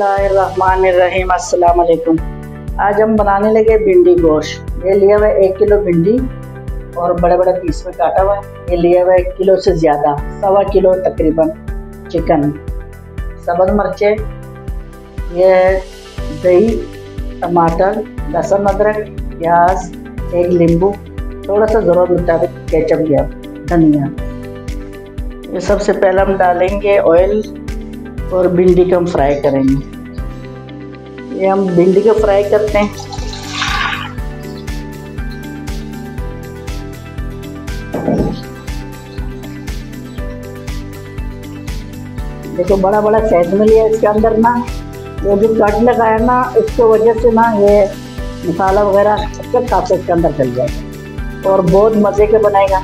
बिस्मिल्लाहिर्रहमानिर्रहीम। अस्सलाम वालेकुम। आज हम बनाने लगे भिंडी गोश्त। ये लिया हुआ है 1 किलो भिंडी और बड़े बड़े पीस में काटा हुआ है। ये लिया हुआ है 1 किलो से ज़्यादा, 1.25 किलो तकरीबन चिकन, सब्ज़ मिर्चें, ये दही, टमाटर, लहसुन, अदरक, प्याज, 1 नींबू, थोड़ा सा ज़रूरत मुताबिक केचप लिया, धनिया। ये सबसे पहले हम डालेंगे ऑयल और भिंडी को हम फ्राई करेंगे। ये हम भिंडी को फ्राई करते हैं। देखो बड़ा बड़ा साइज में लिया। इसके अंदर ना ये जो कट लगाया ना, इसकी वजह से ना ये मसाला वगैरह अच्छा खासा इसके अंदर चल जाएगा और बहुत मज़े के बनेगा।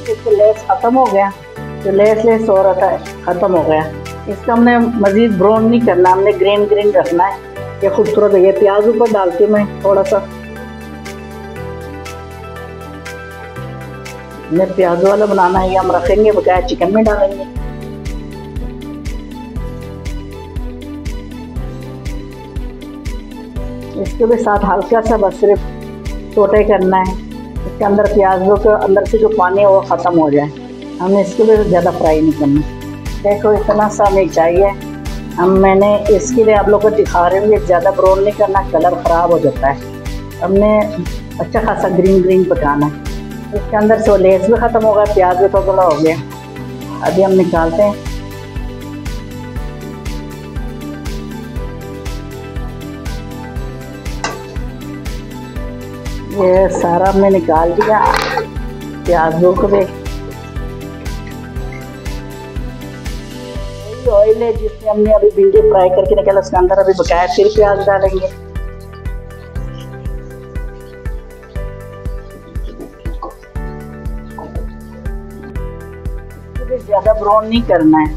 इसका लेस ख़त्म हो गया, जो लेस हो रहा था ख़त्म हो गया। इसका हमने मज़ीद ब्राउन नहीं करना, हमने ग्रीन ग्रीन रखना है। ये खूबसूरत है। ये प्याज ऊपर डालती हूँ मैं थोड़ा सा। ये प्याज वाला बनाना है, ये हम रखेंगे बकाया चिकन में डालेंगे। इसके भी साथ हल्का सा बस सिर्फ सोटे करना है। इसके अंदर प्याजों के अंदर से जो पानी है वो ख़त्म हो जाए। हमें इसके लिए ज़्यादा फ्राई नहीं करना। देखो इतना सा हमें चाहिए। मैंने इसके लिए आप लोग को दिखा रहे हैं, ज़्यादा ब्राउन नहीं करना, कलर ख़राब हो जाता है। हमने अच्छा खासा ग्रीन ग्रीन पकाना है। इसके अंदर से लेस भी ख़त्म हो गया, प्याज भी थोड़ा हो गया। अभी हम निकालते हैं। ये सारा हमने निकाल दिया प्याजों को भी। ऑयल है जिसमें हमने अभी भिंडी फ्राई करके निकाला, उसके अंदर अभी बकाया फिर प्याज डालेंगे। ज़्यादा ब्राउन नहीं करना है।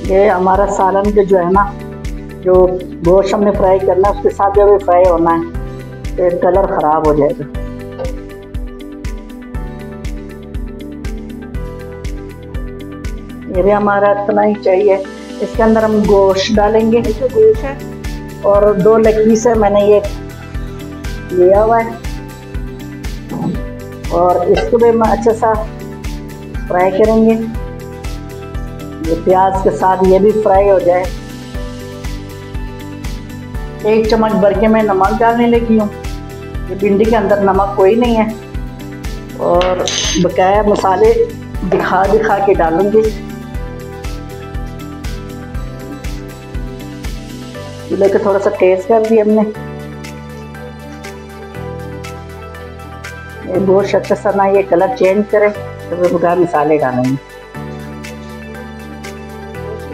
ये हमारा सालन के जो है ना, जो गोश्त हमने फ्राई करना है उसके साथ जो भी फ्राई होना है, तो कलर ख़राब हो जाएगा। ये भी हमारा इतना ही चाहिए। इसके अंदर हम गोश्त डालेंगे। जो गोश्त है और 2 लेग पीस है मैंने ये लिया हुआ है और इसको भी हम अच्छा सा फ्राई करेंगे। ये प्याज के साथ ये भी फ्राई हो जाए। 1 चम्मच भर के मैं नमक डालने लगी हूँ। ये भिंडी के अंदर नमक कोई नहीं है और बकाया मसाले दिखा दिखा के डालूंगी। लेकर थोड़ा सा टेस्ट कर दिया हमने। ये गोश्त अच्छा सा ना ये कलर चेंज करे तो फिर बकाया मसाले डालेंगे।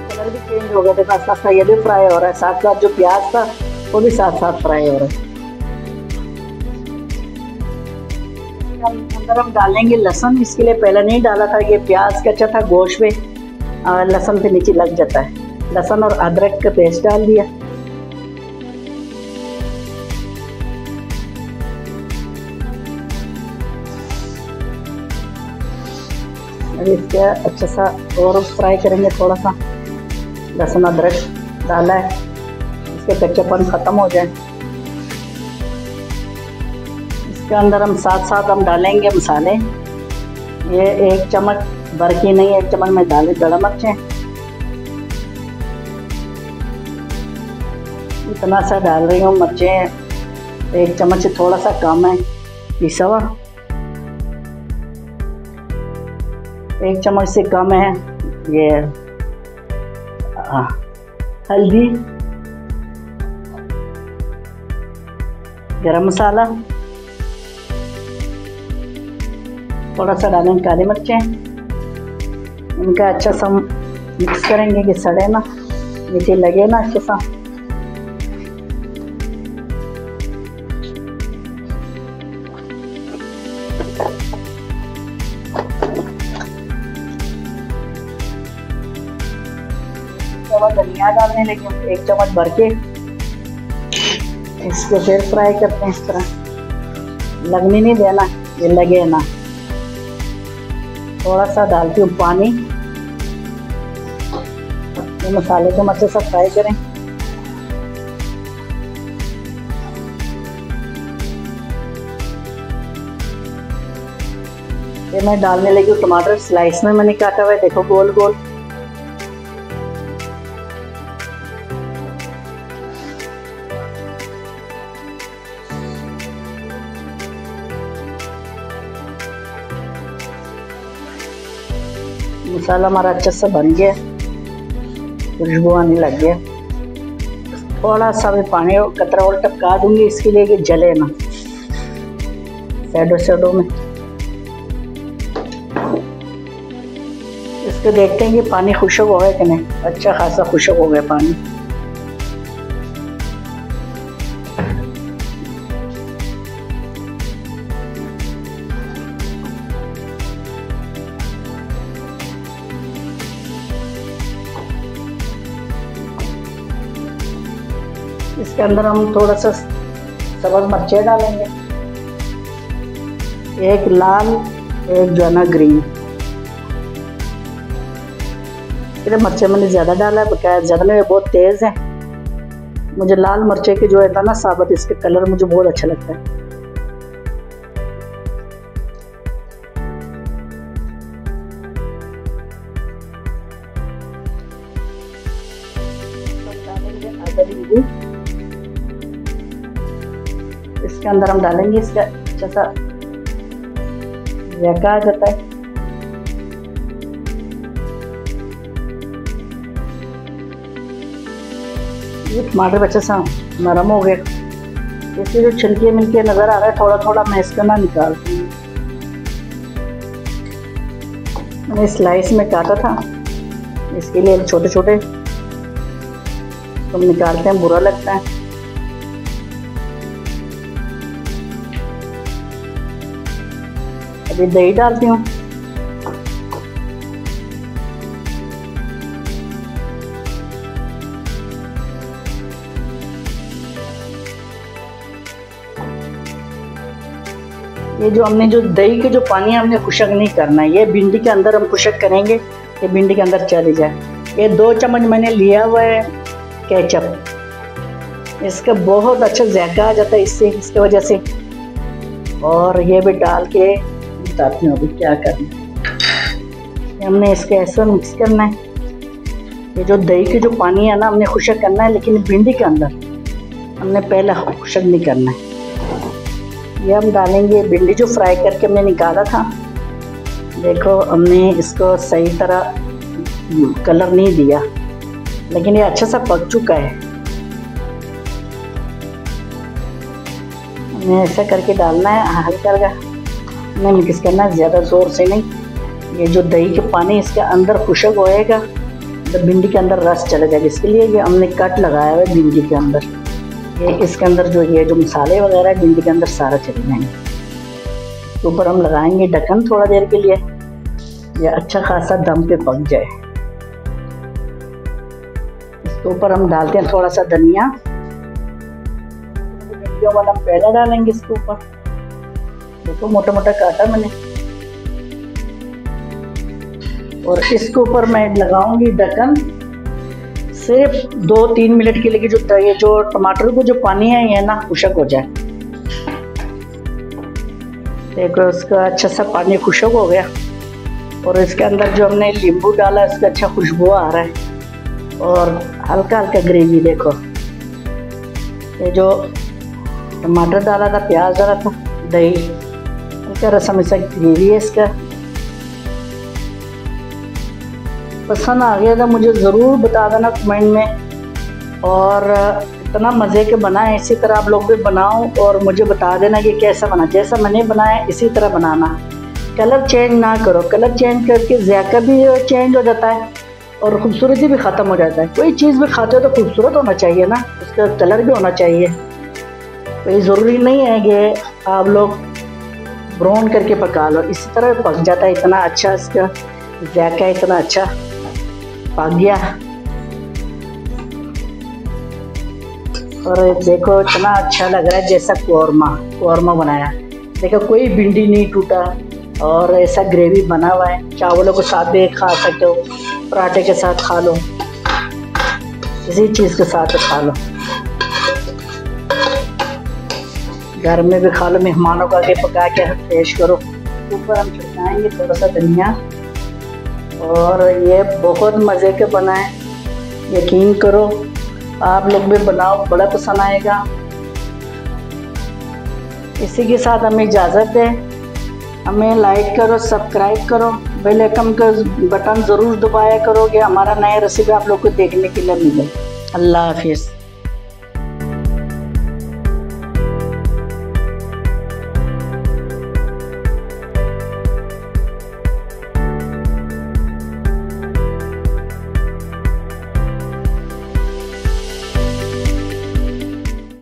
कलर भी चेंज हो गया, देखो साथ साथ ये भी फ्राई हो रहा है, साथ साथ जो प्याज था वो भी साथ साथ फ्राई हो रहा है। अंदर हम डालेंगे लहसुन। इसके लिए पहले नहीं डाला था, ये प्याज का अच्छा था, गोश्त में लहसुन के नीचे लग जाता है। लहसुन और अदरक का पेस्ट डाल दिया। अभी इसके अच्छा सा और फ्राई करेंगे। थोड़ा सा लहसुन अदरक डाला है, इसके कच्चापन ख़त्म हो जाए। इसके अंदर हम साथ साथ हम डालेंगे मसाले। ये 1 चम्मच भर की नहीं, 1 चम्मच में डाले बड़ा मिर्चें, इतना सा डाल रही हूँ। मिर्चें 1 चम्मच से थोड़ा सा कम है पिसा हुआ, 1 चम्मच से कम है। ये हल्दी, गरम मसाला, थोड़ा सा डालेंगे काली मिर्चें। इनका अच्छा सा मिक्स करेंगे कि सड़े ना, नीचे लगे ना अच्छा सा। धनिया डालने लगी 1 चम्मच भर के। इसको फिर फ्राई करते हैं इस तरह, लगने नहीं देना, ये लगे ना। थोड़ा सा डालती हूँ पानी, ये मसाले को अच्छे से फ्राई करें। ये मैं डालने लगी हूँ टमाटर, स्लाइस में मैंने काटा हुआ है, देखो गोल गोल। मसाला हमारा अच्छे से बन गया, खुशबू आने लग गया। थोड़ा सा भी पानी और कतरा और टपका दूंगी इसके लिए कि जले ना सैडो में। इसको देखते हैं कि पानी खुशक हो गया कि नहीं। अच्छा खासा खुशक हो गया पानी। इसके अंदर हम थोड़ा सा सब्ज़ मिर्चें डालेंगे, एक लाल एक जो है ना ग्रीन। ये मिर्चें मैंने ज़्यादा डाला है, बकाया ज़्यादा नहीं, बहुत तेज़ है। मुझे लाल मिर्चें की जो है ना साबुत, इसके कलर मुझे बहुत अच्छा लगता है। आधा नींबू इसके अंदर हम डालेंगे, इसका अच्छा सा जायका आ जाता है। ये टमाटर अच्छा सा नरम हो गया, इसके जो छिलके मिलके नजर आ रहा है थोड़ा थोड़ा, मैं इसका ना निकालती हूँ। मैंने स्लाइस में काटा था, इसके लिए छोटे छोटे तो निकालते हैं, बुरा लगता है। अभी दही डालती हूँ। ये जो हमने जो दही के जो पानी है हमने खुशक नहीं करना है, ये भिंडी के अंदर हम खुशक करेंगे, ये भिंडी के अंदर चले जाए। ये 2 चम्मच मैंने लिया हुआ है केचप, इसका बहुत अच्छा जायका आ जाता है इससे, इसकी वजह से। और ये भी डाल के बताती हूँ अभी क्या करना है। हमने इसके ऐसा मिक्स करना है। ये जो दही के जो पानी है ना हमने खुशक करना है, लेकिन भिंडी के अंदर हमने पहले खुशक नहीं करना है। ये हम डालेंगे भिंडी जो फ्राई करके हमने निकाला था। देखो हमने इसको सही तरह कलर नहीं दिया, लेकिन ये अच्छा सा पक चुका है। हमें ऐसा करके डालना है, हल्का हल्का हमें मिक्स करना है, ज़्यादा ज़ोर से नहीं। ये जो दही के पानी इसके अंदर खुशक होएगा तो भिंडी के अंदर रस चला जाएगा, इसके लिए ये हमने कट लगाया हुआ है भिंडी के अंदर। ये इसके अंदर ये जो मसाले वगैरह है भिंडी के अंदर सारा चले जाएंगे। तो ऊपर हम लगाएंगे ढक्कन थोड़ा देर के लिए, ये अच्छा खासा दम पे पक जाए। इसके ऊपर हम डालते हैं थोड़ा सा धनिया, वाला हम पहले डालेंगे इसके ऊपर। देखो मोटा मोटा काटा मैंने, और इसके ऊपर मैं लगाऊंगी ढक्कन सिर्फ 2-3 मिनट के लिए, ये जो टमाटर को जो पानी है ये ना खुशक हो जाए। देखो उसका अच्छा सा पानी खुशक हो गया, और इसके अंदर जो हमने नींबू डाला है उसका अच्छा खुशबू आ रहा है, और हल्का हल्का ग्रेवी। देखो ये जो टमाटर डाला था, प्याज डाला था, दही, हल्का रसम ऐसा ग्रेवी है इसका। पसंद आ गया था मुझे ज़रूर बता देना कमेंट में, और इतना मज़े के बनाए, इसी तरह आप लोग भी बनाओ और मुझे बता देना कि कैसा बना। जैसा मैंने बनाया इसी तरह बनाना, कलर चेंज ना करो। कलर चेंज करके जायका भी चेंज हो जाता है और ख़ूबसूरती भी ख़त्म हो जाता है। कोई चीज़ भी खाते हो तो खूबसूरत होना चाहिए ना, उसका कलर भी होना चाहिए। कोई ज़रूरी नहीं है कि आप लोग ब्राउन करके पका लो, इसी तरह पक जाता है। इतना अच्छा इसका जायका, इतना अच्छा पक गया। और देखो इतना अच्छा लग रहा है जैसा कौरमा बनाया। देखो कोई भिंडी नहीं टूटा और ऐसा ग्रेवी बना हुआ है। चावलों के साथ भी खा सकते हो, पराठे के साथ खा लो, किसी चीज़ के साथ खा लो, घर में भी खा लो, मेहमानों का आगे पका के पेश करो। ऊपर हम छिड़काएंगे थोड़ा सा धनिया। और ये बहुत मज़े के बना है, यकीन करो आप लोग भी बनाओ, बड़ा पसंद आएगा। इसी के साथ हमें इजाज़त है। हमें लाइक करो, सब्सक्राइब करो, बेल आइकन का बटन ज़रूर दबाया करो कि हमारा नया रेसिपी आप लोग को देखने के लिए मिले। अल्लाह हाफिज़।